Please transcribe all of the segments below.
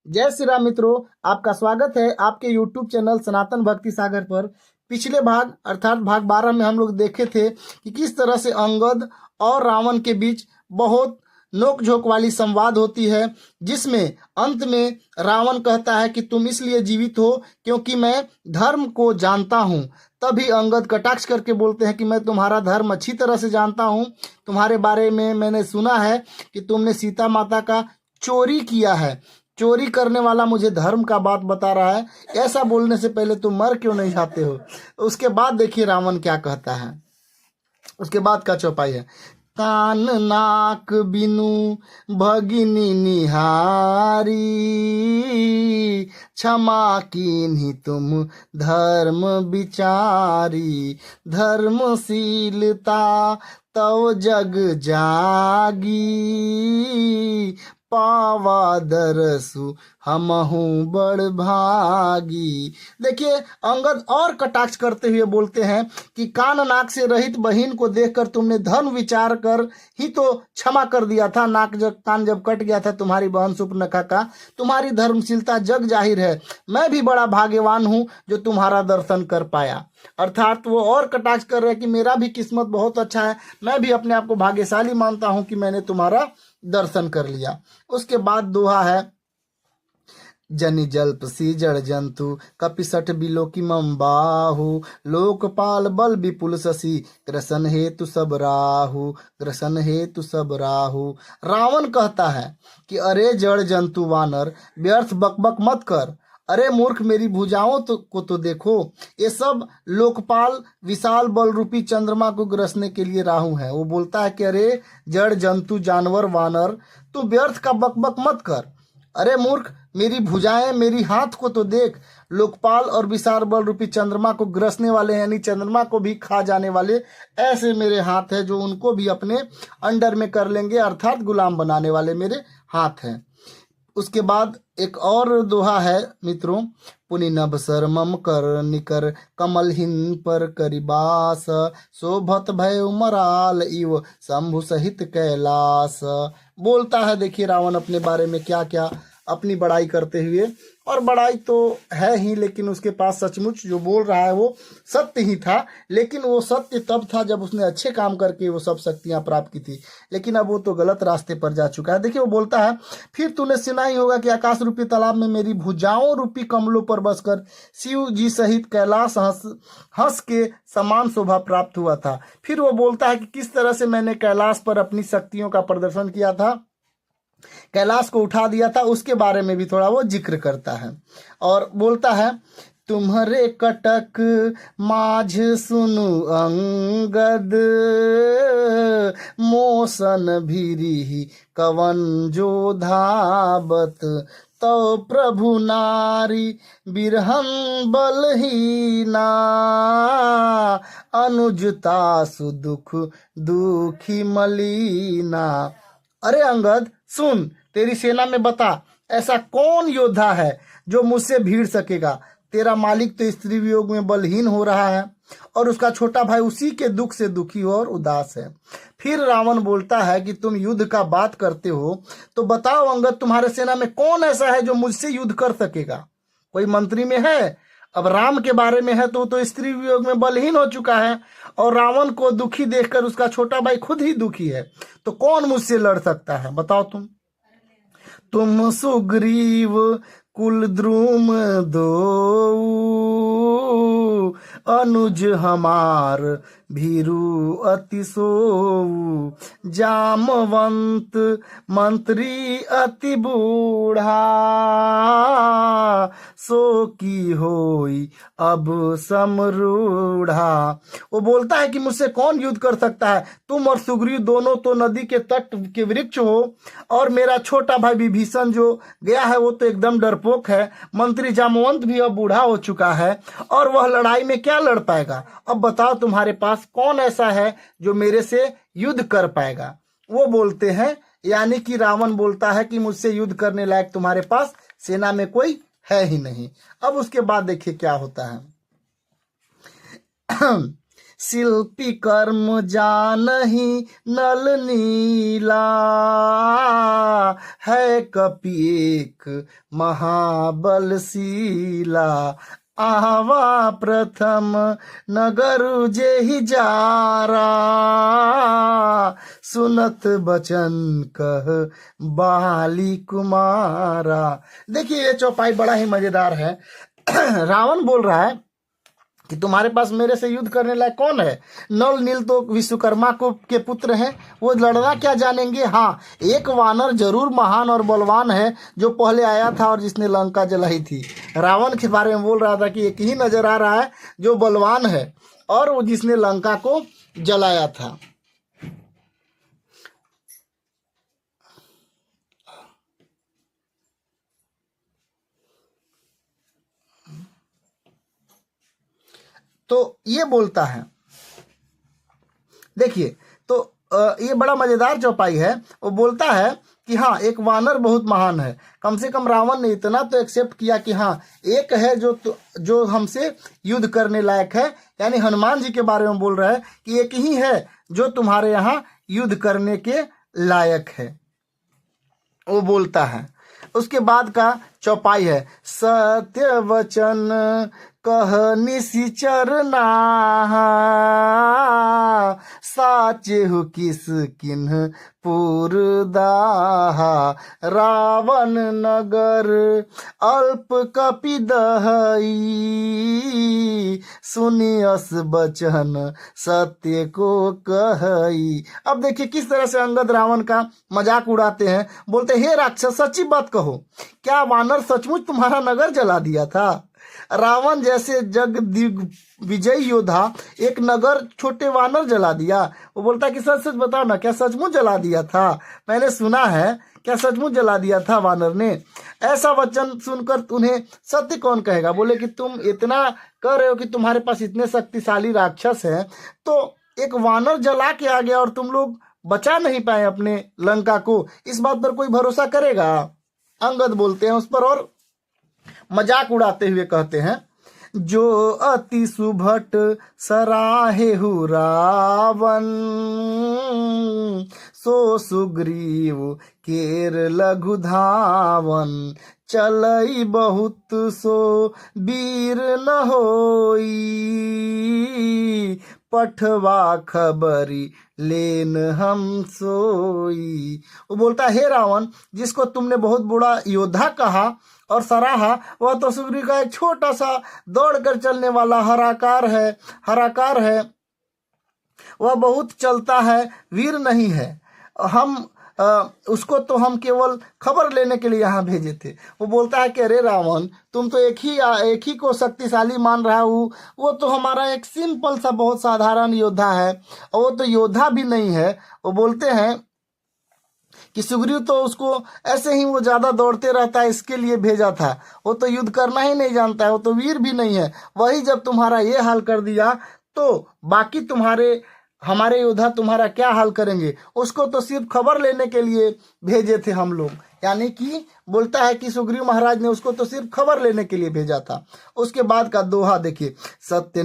जय श्री राम मित्रों, आपका स्वागत है आपके YouTube चैनल सनातन भक्ति सागर पर। पिछले भाग अर्थात भाग 12 में हम लोग देखे थे कि किस तरह से अंगद और रावण के बीच बहुत नोक-झोंक वाली संवाद होती है, जिसमें अंत में रावण कहता है कि तुम इसलिए जीवित हो क्योंकि मैं धर्म को जानता हूँ। तभी अंगद कटाक्ष करके बोलते हैं कि मैं तुम्हारा धर्म अच्छी तरह से जानता हूँ, तुम्हारे बारे में मैंने सुना है कि तुमने सीता माता का चोरी किया है। चोरी करने वाला मुझे धर्म का बात बता रहा है, ऐसा बोलने से पहले तुम मर क्यों नहीं जाते हो। उसके बाद देखिए रावण क्या कहता है। उसके बाद का चौपाई है, कान नाक बिनु भगिनी निहारी, क्षमा कीन्ही तुम धर्म विचारी, धर्मशीलता तव जग जागी, पावा दरसु हमहु बड़ भागी। देखिए अंगद और कटाक्ष करते हुए बोलते हैं कि कान नाक से रहित बहन को देखकर तुमने धर्म विचार कर ही तो क्षमा कर दिया था। कान जब कट गया था तुम्हारी बहन सुपर्णखा का, तुम्हारी धर्मशीलता जग जाहिर है। मैं भी बड़ा भाग्यवान हूँ जो तुम्हारा दर्शन कर पाया। अर्थात वो और कटाक्ष कर रहे हैं कि मेरा भी किस्मत बहुत अच्छा है, मैं भी अपने आप को भाग्यशाली मानता हूँ कि मैंने तुम्हारा दर्शन कर लिया। उसके बाद दोहा है, जनि जल्प सी जड़ जंतु कपिसठ बिलो की मम्बाहु, लोकपाल बल विपुल शशि ग्रसन हेतु सब राहु, ग्रसन हेतु सब राहु। रावण कहता है कि अरे जड़ जंतु वानर, व्यर्थ बकबक मत कर। अरे मूर्ख, मेरी भुजाओं को तो देखो, ये सब लोकपाल विशाल बल रूपी चंद्रमा को ग्रसने के लिए राहु है। वो बोलता है कि अरे जड़ जंतु जानवर वानर, तू व्यर्थ का बकबक मत कर। अरे मूर्ख, मेरी भुजाएं, मेरी हाथ को तो देख, लोकपाल और विशाल बल रूपी चंद्रमा को ग्रसने वाले यानी चंद्रमा को भी खा जाने वाले ऐसे मेरे हाथ है जो उनको भी अपने अंडर में कर लेंगे, अर्थात गुलाम बनाने वाले मेरे हाथ हैं। उसके बाद एक और दोहा है मित्रों, पुनि नभ सर मम कर निकर कमलहीन पर करिबास, शोभत भय मराल इव शंभु सहित कैलास। बोलता है देखिए रावण अपने बारे में क्या क्या अपनी बड़ाई करते हुए, और बड़ाई तो है ही, लेकिन उसके पास सचमुच जो बोल रहा है वो सत्य ही था। लेकिन वो सत्य तब था जब उसने अच्छे काम करके वो सब शक्तियां प्राप्त की थी, लेकिन अब वो तो गलत रास्ते पर जा चुका है। देखिए वो बोलता है, फिर तूने सुना ही होगा कि आकाश रूपी तालाब में मेरी भुजाओं रूपी कमलों पर बसकर शिव जी सहित कैलाश हंस के समान शोभा प्राप्त हुआ था। फिर वो बोलता है कि किस तरह से मैंने कैलाश पर अपनी शक्तियों का प्रदर्शन किया था, कैलाश को उठा दिया था, उसके बारे में भी थोड़ा वो जिक्र करता है। और बोलता है, तुम्हारे कटक माझ सुनु अंगद, मोसन भीरी कवन जो धाबत, तो प्रभु नारी बिरहन बलहीना, अनुजता सुदुख दुखी मलीना। अरे अंगद सुन, तेरी सेना में बता ऐसा कौन योद्धा है जो मुझसे भिड़ सकेगा। तेरा मालिक तो स्त्री वियोग में बलहीन हो रहा है और उसका छोटा भाई उसी के दुख से दुखी और उदास है। फिर रावण बोलता है कि तुम युद्ध का बात करते हो तो बताओ अंगद, तुम्हारे सेना में कौन ऐसा है जो मुझसे युद्ध कर सकेगा। कोई मंत्री में है? अब राम के बारे में है तो स्त्री वियोग में बलहीन हो चुका है, और रावण को दुखी देखकर उसका छोटा भाई खुद ही दुखी है, तो कौन मुझसे लड़ सकता है बताओ। तुम सुग्रीव कुल द्रुम दो, अनुज हमार भीरु अति सोऊ, जामवंत मंत्री अति बूढ़ा, सो की होई अब समरूढ़ा। वो बोलता है कि मुझसे कौन युद्ध कर सकता है। तुम और सुग्रीव दोनों तो नदी के तट के वृक्ष हो, और मेरा छोटा भाई विभीषण जो गया है वो तो एकदम डरपोक है। मंत्री जामवंत भी अब बूढ़ा हो चुका है और वह लड़ाई में क्या लड़ पाएगा। अब बताओ तुम्हारे पास कौन ऐसा है जो मेरे से युद्ध कर पाएगा। वो बोलते हैं, यानी कि रावण बोलता है कि मुझसे युद्ध करने लायक तुम्हारे पास सेना में कोई है ही नहीं। अब उसके बाद देखिए क्या होता है। शिल्पी कर्म जानहि नल नीला, है कपि एक महाबलशीला, आवा प्रथम नगर जेहि जारा, सुनत बचन कह बाली कुमारा। देखिए ये चौपाई बड़ा ही मजेदार है। रावण बोल रहा है कि तुम्हारे पास मेरे से युद्ध करने लायक कौन है? नल नील तो विश्वकर्मा को के पुत्र हैं, वो लड़ना क्या जानेंगे। हाँ, एक वानर जरूर महान और बलवान है जो पहले आया था और जिसने लंका जलाई थी। रावण के बारे में बोल रहा था कि एक ही नजर आ रहा है जो बलवान है और वो जिसने लंका को जलाया था। तो ये बोलता है, देखिए तो ये बड़ा मजेदार चौपाई है। वो बोलता है कि हाँ, एक वानर बहुत महान है। कम से कम रावण ने इतना तो एक्सेप्ट किया कि हाँ, एक है जो हमसे युद्ध करने लायक है, यानी हनुमान जी के बारे में बोल रहा है कि एक ही है जो तुम्हारे यहाँ युद्ध करने के लायक है, वो बोलता है। उसके बाद का चौपाई है, सत्य वचन कह निशिचर नाहा, साचे हो किस किन्ह पुर दाहा, रावण नगर अल्प कपि दहई, सुनियस बचन सत्य को कहई। अब देखिए किस तरह से अंगद रावण का मजाक उड़ाते हैं। बोलते, हे राक्षस, सच्ची बात कहो, क्या वानर सचमुच तुम्हारा नगर जला दिया था? रावण जैसे जग दिग्विजयी योद्धा एक नगर छोटे वानर जला दिया। वो बोलता है कि सच सच बताओ ना, क्या सचमुच जला दिया था? मैंने सुना है, क्या सचमुच जला दिया था वानर ने? ऐसा वचन सुनकर उन्हें सत्य कौन कहेगा? बोले कि तुम इतना कह रहे हो कि तुम्हारे पास इतने शक्तिशाली राक्षस हैं, तो एक वानर जला के आ गया और तुम लोग बचा नहीं पाए अपने लंका को, इस बात पर कोई भरोसा करेगा? अंगद बोलते हैं उस पर और मजाक उड़ाते हुए कहते हैं, जो अति सुभट सराहेहु रावण, सो सुग्रीव केर लघु धावन, चलई बहुत सो वीर न होई, पठवा खबरी लेन हम सोई। वो बोलता है, हे रावण, जिसको तुमने बहुत बड़ा योद्धा कहा और सराहा, वह तो सुग्रीव का एक छोटा सा दौड़कर चलने वाला हराकार है। वह बहुत चलता है, वीर नहीं है। उसको तो हम केवल खबर लेने के लिए यहाँ भेजे थे। वो बोलता है कि अरे रावण, तुम तो एक ही को शक्तिशाली मान रहा हूँ, वो तो हमारा एक सिंपल सा बहुत साधारण योद्धा है, और वो तो योद्धा भी नहीं है। वो बोलते हैं कि सुग्रीव तो उसको ऐसे ही वो ज्यादा दौड़ते रहता है, इसके लिए भेजा था। वो तो युद्ध करना ही नहीं जानता है, वो तो वीर भी नहीं है। वही जब तुम्हारा ये हाल कर दिया, तो बाकी हमारे योद्धा तुम्हारा क्या हाल करेंगे? उसको तो सिर्फ खबर लेने के लिए भेजे थे हम लोग। यानी कि बोलता है कि सुग्रीव महाराज ने उसको तो सिर्फ खबर लेने के लिए भेजा था। उसके बाद का दोहा देखिए, सत्य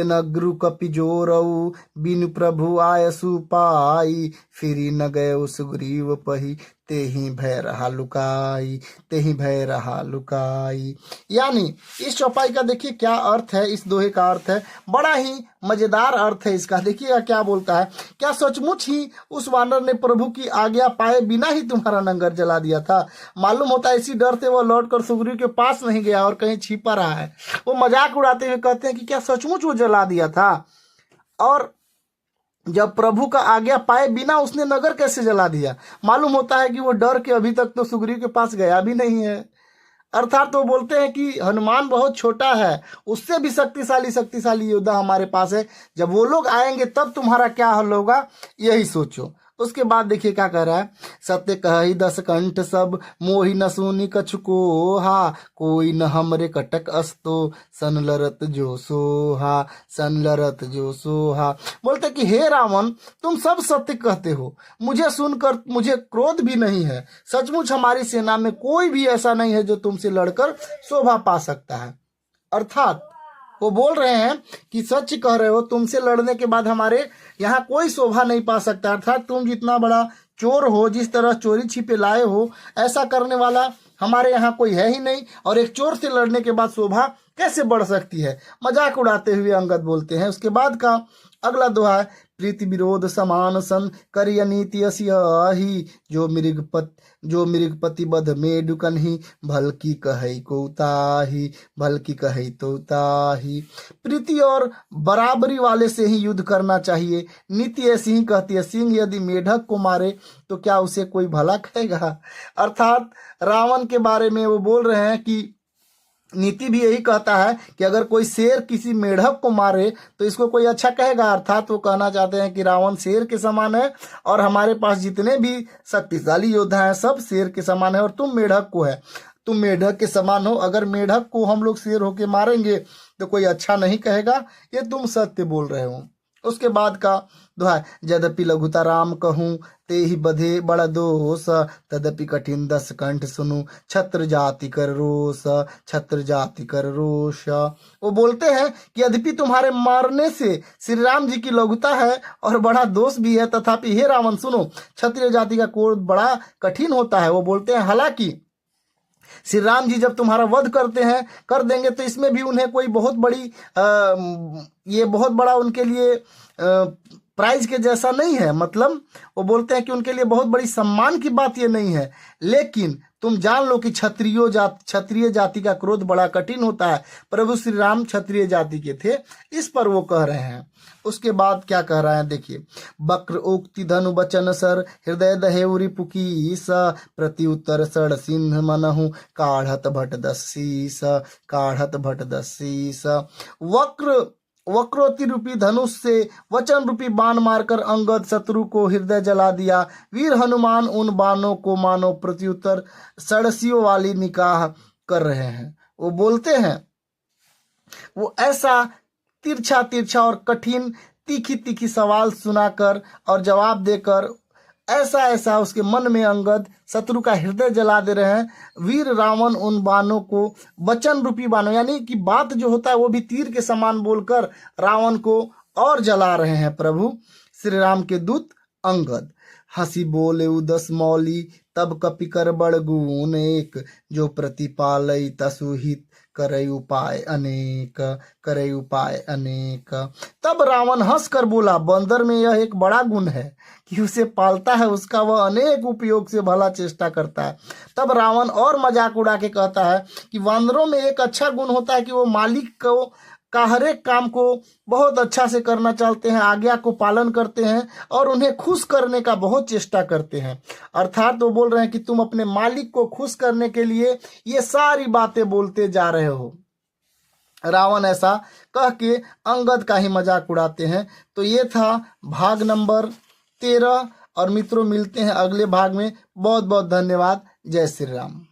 नगरु कपि जोरऊ, बिनु प्रभु आयसु पाई, फिरी न गए सुग्रीव पही, तेहि भय रहा लुकाई। यानी इस चौपाई का देखिए क्या अर्थ है, इस दोहे का अर्थ है, बड़ा ही मजेदार अर्थ है इसका। देखिएगा क्या बोलता है, क्या सचमुच ही उस वानर ने प्रभु की आज्ञा पाए बिना ही तुम्हारा नगर जला दिया था? मालूम होता है इसी डर से वह लौटकर सुग्रीव के पास नहीं गया और कहीं छिपा रहा है। वो मजाक उड़ाते हुए कहते हैं कि क्या सचमुच वो जला दिया था? और जब प्रभु का आज्ञा पाए बिना उसने नगर कैसे जला दिया? मालूम होता है कि वो डर के अभी तक तो सुग्रीव के पास गया भी नहीं है। अर्थात वो बोलते हैं कि हनुमान बहुत छोटा है, उससे भी शक्तिशाली योद्धा हमारे पास है। जब वो लोग आएंगे तब तुम्हारा क्या हाल होगा, यही सोचो। उसके बाद देखिए क्या कह रहा है, सत्य कहि 10 कंठ सब, मोहि न सुनी कछु कोहा, कोई न हमरे कटक अस्तो, सनलरत जो सोहा। बोलते कि हे रावण, तुम सब सत्य कहते हो, मुझे सुनकर मुझे क्रोध भी नहीं है। सचमुच हमारी सेना में कोई भी ऐसा नहीं है जो तुमसे लड़कर शोभा पा सकता है। अर्थात वो बोल रहे हैं कि सच कह रहे हो, तुमसे लड़ने के बाद हमारे यहाँ कोई शोभा नहीं पा सकता, अर्थात तुम जितना बड़ा चोर हो, जिस तरह चोरी छिपे लाए हो, ऐसा करने वाला हमारे यहाँ कोई है ही नहीं, और एक चोर से लड़ने के बाद शोभा कैसे बढ़ सकती है। मजाक उड़ाते हुए अंगद बोलते हैं। उसके बाद का अगला दोहा है, प्रीति विरोध समान सन करिय नीति असियाही, जो मृगपति बध में डुकनहि, भल की कहई को ताही, भल की कहई तो ताही। प्रीति और बराबरी वाले से ही युद्ध करना चाहिए। नीति ऐसी ही कहती है, सिंह यदि मेढक को मारे तो क्या उसे कोई भला कहेगा। अर्थात रावण के बारे में वो बोल रहे हैं कि नीति भी यही कहता है कि अगर कोई शेर किसी मेढक को मारे तो इसको कोई अच्छा कहेगा। अर्थात वो कहना चाहते हैं कि रावण शेर के समान है और हमारे पास जितने भी शक्तिशाली योद्धा हैं सब शेर के समान है, और तुम मेढक को है, तुम मेढक के समान हो। अगर मेढक को हम लोग शेर होके मारेंगे तो कोई अच्छा नहीं कहेगा, ये तुम सत्य बोल रहे हो। उसके बाद का दोहा, यद्यपि लघुता राम कहूँ ते ही बधे बड़ा दोष, तदपि कठिन दस कंठ सुनु, छत्र जाति कर रोष, छत्र जाति कर रोष। वो बोलते हैं कि यद्यपि तुम्हारे मारने से श्री राम जी की लघुता है और बड़ा दोष भी है, तथापि हे रावण सुनो, क्षत्रिय जाति का क्रोध बड़ा कठिन होता है। वो बोलते हैं हालांकि श्री राम जी जब तुम्हारा वध कर देंगे तो इसमें भी उन्हें कोई बहुत बड़ी ये बहुत बड़ा उनके लिए प्राइज के जैसा नहीं है। मतलब वो बोलते हैं कि उनके लिए बहुत बड़ी सम्मान की बात ये नहीं है, लेकिन तुम जान लो कि क्षत्रिय जाति का क्रोध बड़ा कठिन होता है। प्रभु श्री राम क्षत्रिय जाति के थे, इस पर वो कह रहे हैं। उसके बाद क्या कह रहे हैं देखिए, वक्र उक्ति धनु बचन सर, हृदय दहेउरी पुकीस, प्रति उत्तर सड़ सिंह मनहु, काढ़त भट दसीस, काढ़त भट दसीस। वक्रोति रूपी धनुष से वचन रूपी बाण मारकर अंगद शत्रु को हृदय जला दिया। वीर हनुमान उन बाणों को मानो प्रत्युत्तर सड़सियों वाली निकाह कर रहे हैं। वो बोलते हैं, वो ऐसा तिरछा तिरछा और कठिन तीखी तीखी सवाल सुनाकर और जवाब देकर ऐसा उसके मन में अंगद शत्रु का हृदय जला दे रहे हैं। वीर रावण उन बाणों को वचन रूपी बाणों, यानी कि बात जो होता है वो भी तीर के समान बोलकर रावण को और जला रहे हैं प्रभु श्री राम के दूत अंगद। हंसी बोले उदस मौली तब कपि कर बड़ गुण एक, जो प्रतिपालय तसुहित करे उपाय अनेक, करे उपाय अनेक। तब रावण हंसकर बोला, बंदर में यह एक बड़ा गुण है कि उसे पालता है, उसका वह अनेक उपयोग से भला चेष्टा करता है। तब रावण और मजाक उड़ा के कहता है कि वानरों में एक अच्छा गुण होता है कि वो मालिक को का हर एक काम को बहुत अच्छा से करना चाहते हैं, आज्ञा को पालन करते हैं और उन्हें खुश करने का बहुत चेष्टा करते हैं। अर्थात वो बोल रहे हैं कि तुम अपने मालिक को खुश करने के लिए ये सारी बातें बोलते जा रहे हो। रावण ऐसा कह के अंगद का ही मजाक उड़ाते हैं। तो ये था भाग नंबर 13, और मित्रों मिलते हैं अगले भाग में। बहुत बहुत धन्यवाद। जय श्री राम।